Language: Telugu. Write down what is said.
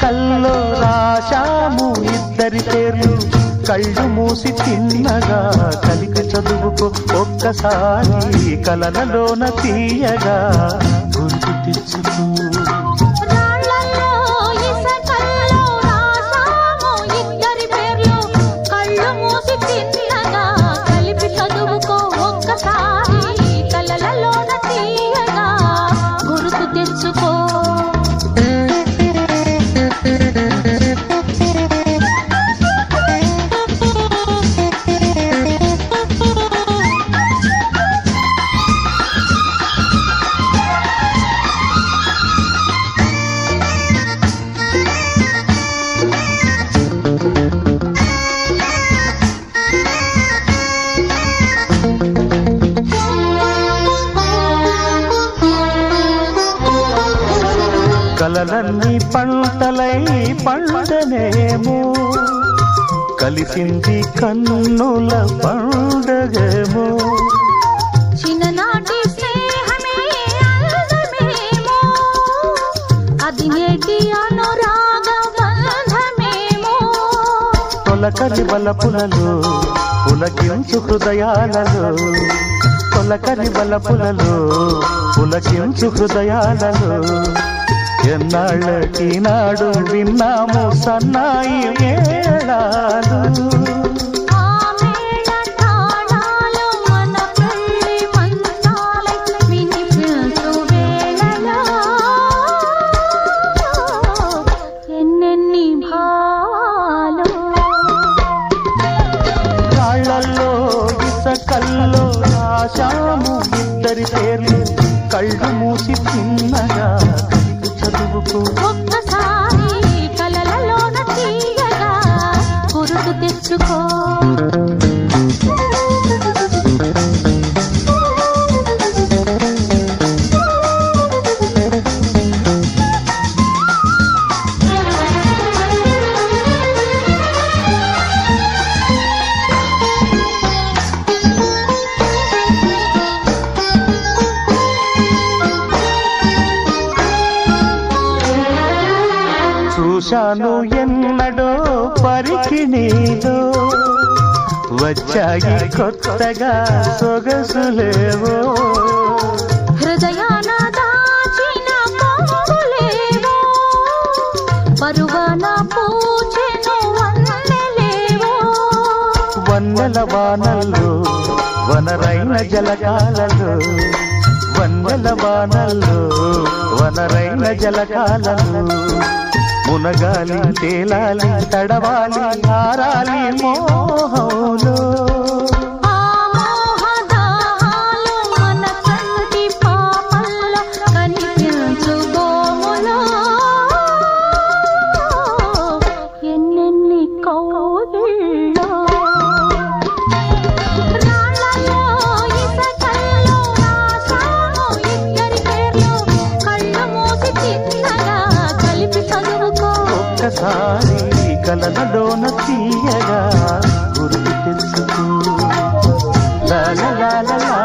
కల్లో రాశాము ఇద్దరి పేర్లు కళ్ళు మూసి తిన్నగా కలిపి చదువుకో ఒక్కసారి కలలలోన తీయగా గుర్తు తెచ్చుకో కలలన్నీ పంటలై పండనేమో కలిసింది కన్నుల పండగేమో చిన్ననాటి స్నేహమే అందమేమో అది నేటి అనురాగ బంధమేమో తొలకరి బలపులలో పులకించు హృదయాలలో తొలకరి బలపులలో పులకించు హృదయాలలో ఎన్నాళ్ళకి నాడు విన్నాము సన్నాయి మేళాలు రాళ్ళల్లో ఇసకల్లో రాశాము ఇద్దరి పేర్లు కళ్ళు మూసి తిన్నగా చదువుకో ఒక్కసారి కలలలోన తీయగా గుర్తు తెచ్చుకో చూశాను ఎన్నడో పరికిణీలో వచ్చాయి కొత్తగా సొగసులేవో హృదయాన దాచిన పొంగులేవో పరువాన పూచెను వన్నెలేవో వన్నెల వానల్లో వనరైన జలకాలలో వన్నెల వానల్లో వనరైన జలకాలలో మునగాలి తేలాలి తడవాలి ఆరాలి మోహంలో ఆ మోహదాలు మన కంటి పాపల్లో కనిపించు గోములో ఎన్నెన్ని కౌగిళ్ళో రాళ్ళలో ఇసకల్లో రాశాము ఇద్దరి పేర్లు కళ్ళు మూసి తిన్నగా కలిపి చదువుకో ఒక్కసారి కలలలోన తీయగా గుర్తు తెచ్చుకో లా లా లా లా